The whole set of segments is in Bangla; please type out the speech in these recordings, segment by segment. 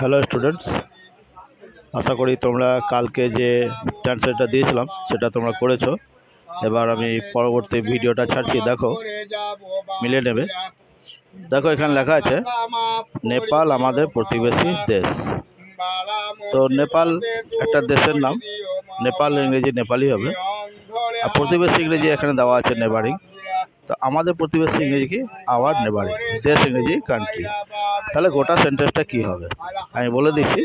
হ্যালো স্টুডেন্টস, আশা করি তোমরা কালকে যে ট্রান্সলেটটা দিয়েছিলাম সেটা তোমরা করেছো। এবার আমি পরবর্তী ভিডিওটা ছাড়ছি, দেখো মিলিয়ে নেবে। দেখো এখানে লেখা আছে নেপাল আমাদের প্রতিবেশী দেশ। তো নেপাল একটা দেশের নাম, নেপাল ইংরেজি নেপালি হবে, আর প্রতিবেশী ইংরেজি এখানে দেওয়া আছে নেবারিং। তো আমাদের প্রতিবেশী ইংরেজি কি? Our neighbouring. দেশ ইংরেজি কান্ট্রি। তাহলে গোটা সেন্টেন্সটা কি হবে আমি বলে দিচ্ছি,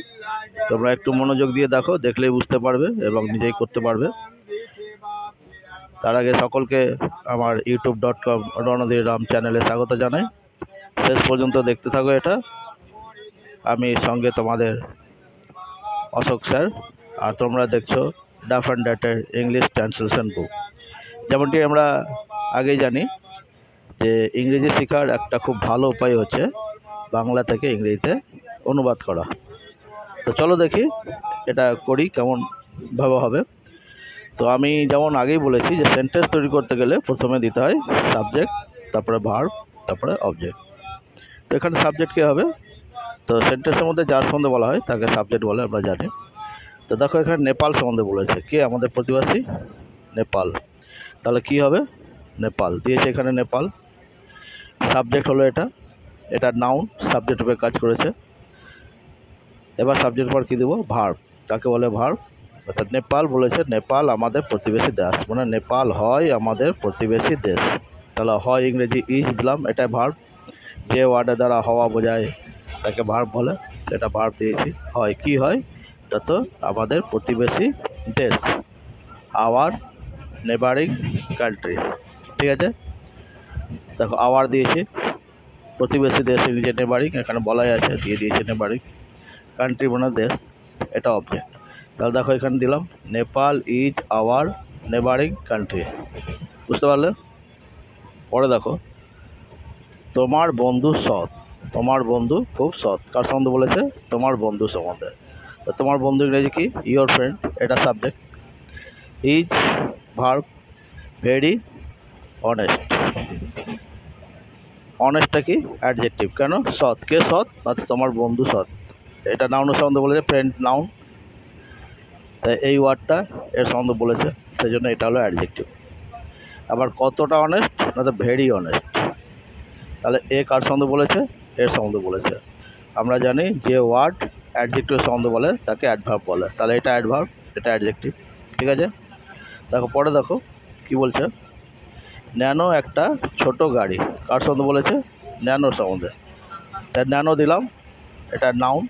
তোমরা একটু মনোযোগ দিয়ে দেখো, দেখলেই বুঝতে পারবে এবং নিজেই করতে পারবে। তার আগে সকলকে আমার youtube.com রণধীর রাম চ্যানেলে স্বাগত জানাই। শেষ পর্যন্ত দেখতে থাকো এটা। আমি সঙ্গে তোমাদের অশোক স্যার, আর তোমরা দেখছো ডাফ অ্যান্ড ড্যাটের ইংলিশ ট্রান্সলেশন বুক। যেমনটি আমরা আগেই জানি যে ইংরেজি শেখার একটা খুব ভালো উপায় হচ্ছে বাংলা থেকে ইংরেজিতে অনুবাদ করা। তো চলো দেখি এটা করি কেমন ভাবে হবে। তো আমি যেমন আগেই বলেছি যে সেন্টেন্স তৈরি করতে গেলে প্রথমে দিতে হয় সাবজেক্ট, তারপরে ভার্ব, তারপরে অবজেক্ট। তো এখানে সাবজেক্ট কী হবে? তো সেন্টেন্সের মধ্যে যার সম্বন্ধে বলা হয় তাকে সাবজেক্ট বলে, আমরা জানি। তো দেখো এখানে নেপাল সম্বন্ধে বলেছে, কে আমাদের প্রতিবেশী? নেপাল। তাহলে কি হবে? নেপাল দিয়েছে এখানে, নেপাল। সাবজেক্ট হলো এটা, এটা নাউন, সাবজেক্ট রূপে কাজ করেছে। এবার সাবজেক্ট পর কী দেবো? ভার্ব। তাকে বলে ভার্ব। অর্থাৎ নেপাল বলেছে নেপাল আমাদের প্রতিবেশী দেশ, মানে নেপাল হয় আমাদের প্রতিবেশী দেশ। তাহলে হয় ইংরেজি ইজ দিলাম, এটা ভার্ব। যে ওয়ার্ডের দ্বারা হওয়া বোঝায় তাকে ভার্ব বলে, এটা ভার্ব দিয়েছি। হয় কি হয়? এটা তো আমাদের প্রতিবেশী দেশ, আওয়ার নেবারিং কান্ট্রি। ঠিক আছে, দেখো আওয়ার দিয়েছি, প্রতিবেশী দেশ ইংরেজি নেবারিং, এখানে বলাই আছে, দিয়ে দিয়েছে নেবারিং। কান্ট্রি মানে দেশ, এটা অবজেক্ট। তাহলে দেখো এখানে দিলাম Nepal is our neighbouring country. বুঝতে পারলে? পরে দেখো তোমার বন্ধু সৎ, তোমার বন্ধু খুব সৎ। কার সম্বন্ধে বলেছে? তোমার বন্ধু সম্বন্ধে। তো তোমার বন্ধু ইংরেজি কি? ইয়োর ফ্রেন্ড, এটা subject. Is verb, very honest. অনেস্টটা কি? অ্যাডজেক্টিভ। কেন? সৎ। কে সৎ? আচ্ছা তোমার বন্ধু সৎ, এটা নাউনের সম্বন্ধে বলেছে, ফ্রেন্ড নাউন। তাই এই ওয়ার্ডটা এর সম্বন্ধে বলেছে, সেই জন্য এটা হলো অ্যাডজেক্টিভ। আবার কতটা অনেস্ট? না তো ভেরি অনেস্ট। তাহলে এ কার সম্বন্ধে বলেছে? এর সম্বন্ধে বলেছে। আমরা জানি যে ওয়ার্ড অ্যাডজেক্টিভের সম্বন্ধে বলে তাকে অ্যাডভার্ব বলে, তাহলে এটা অ্যাডভার্ব, এটা অ্যাডজেক্টিভ। ঠিক আছে, দেখো পরে দেখো কি বলছে। ন্যানো একটা ছোট গাড়ি, কার সম্বন্ধে বলেছে? ন্যানোর সম্বন্ধে। তাই ন্যানো দিলাম, এটা নাউন,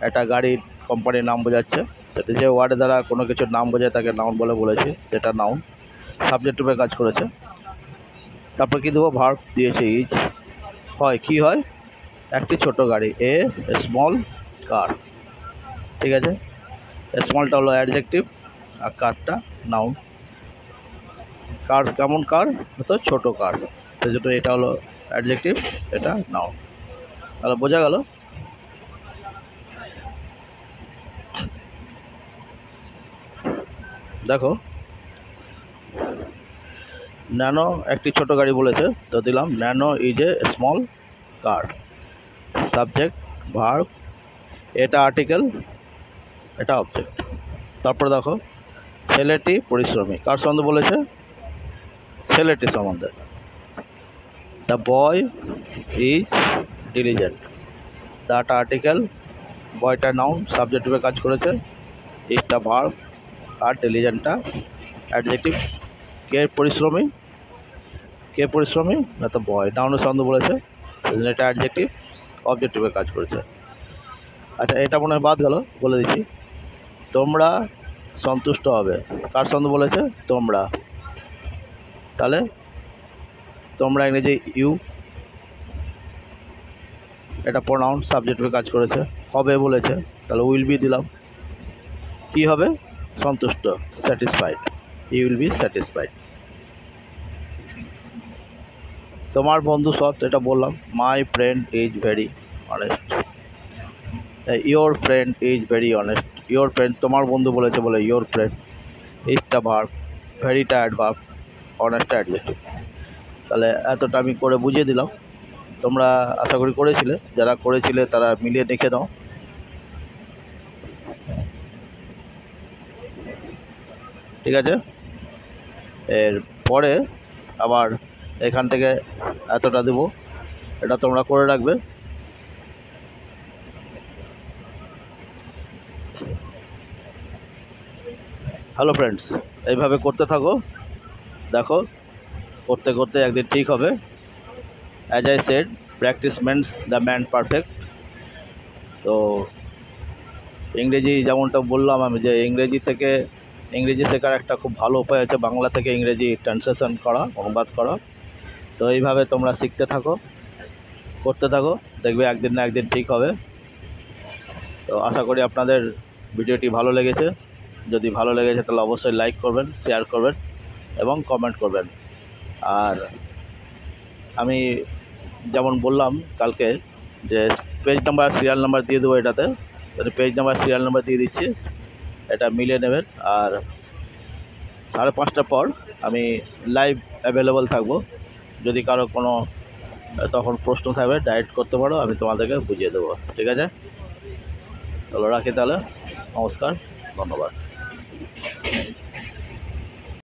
একটা গাড়ির কোম্পানির নাম বোঝাচ্ছে। সেটা যে ওয়ার্ডের দ্বারা কোনো কিছুর নাম বোঝায় তাকে নাউন বলে বলেছি, যেটা নাউন, সাবজেক্ট রূপে কাজ করেছে। তারপর কি দেবো? ভার্ব দিয়েছে ইজ। হয় কি হয়? একটি ছোট গাড়ি, এ স্মল কার। ঠিক আছে, স্মলটা হলো অ্যাডজেক্টিভ আর কারটা নাউন। কার কেমন কার? তো ছোটো কার, সেই জন্য এটা হলো অ্যাডজেক্টিভ, এটা নাউন। তাহলে বোঝা গেল? দেখো ন্যানো একটি ছোট গাড়ি বলেছে, তো দিলাম Nano is a small car. Subject, verb, এটা আর্টিকেল, এটা অবজেক্ট। তারপর দেখো ছেলেটি পরিশ্রমী, কার সম্বন্ধে বলেছে? ছেলেটি সম্বন্ধে। The boy is diligent, that article, বয়টা নাউন, সাবজেক্ট রূপে কাজ করেছে, ইজটা ভার্ব, আর ডিলিজেন্টটা অ্যাডজেক্টিভ। কে পরিশ্রমী? কে পরিশ্রমী? না তো বয়, নাউনের সম্বন্ধে বলেছে, সেজন্য এটা অ্যাডজেক্টিভ, অবজেক্ট রূপে কাজ করেছে। আচ্ছা এটা মনে হয় বাদ গেল, বলে দিচ্ছি। তোমরা সন্তুষ্ট হবে, কার সম্বন্ধে বলেছে? তোমরা। তাহলে তোমরা ইংরেজি ইউ, এটা প্রোনাউন, সাবজেক্ট রূপে কাজ করেছে। হবে বলেছে, তাহলে উইল বি দিলাম। কি হবে? সন্তুষ্ট, satisfied, you will be satisfied. তোমার বন্ধু সৎ, এটা বললাম, my friend is very honest. Your friend is very honest. Your friend, তোমার বন্ধু বলেছে বলে ইয়োর ফ্রেন্ড, ইজটা ভার্ব, ভেরিটা অ্যাডভার্ব, অনেস্টটা অ্যাডজেক্টিভ। তাহলে এতটা আমি করে বুঝিয়ে দিলাম, তোমরা আশা করি করেছিলে। যারা করেছিলে তারা মিলিয়ে দেখে নাও, ঠিক আছে। এর পরে আবার এখান থেকে এতটা দেব, এটা তোমরা করে রাখবে। হ্যালো ফ্রেন্ডস, এইভাবে করতে থাকো, দেখো করতে করতে একদিন ঠিক হবে। As I said, practice ments the man perfect. তো ইংরেজি যেমনটা বললাম আমি, যে ইংরেজি শেখার একটা খুব ভালো উপায় আছে বাংলা থেকে ইংরেজি ট্রান্সলেশন করা, অনুবাদ করা। তো এইভাবে তোমরা শিখতে থাকো, করতে থাকো, দেখবে একদিন না একদিন ঠিক হবে। তো আশা করি আপনাদের ভিডিওটি ভালো লেগেছে। যদি ভালো লেগেছে তাহলে অবশ্যই লাইক করবেন, শেয়ার করবেন এবং কমেন্ট করবেন। আর আমি যেমন বললাম কালকে, যে পেজ নাম্বার সিরিয়াল নাম্বার দিয়ে দেবো এটাতে, পেজ নাম্বার সিরিয়াল নাম্বার দিয়ে দিচ্ছি, এটা মিলিয়ে নেবেন। আর 5:30টার পর আমি লাইভ অ্যাভেলেবল থাকবো, যদি কারো কোনো তখন প্রশ্ন থাকবে ডাইরেক্ট করতে পারো, আমি তোমাদেরকে বুঝিয়ে দেবো। ঠিক আছে, চলো রাখি তাহলে, নমস্কার, ধন্যবাদ।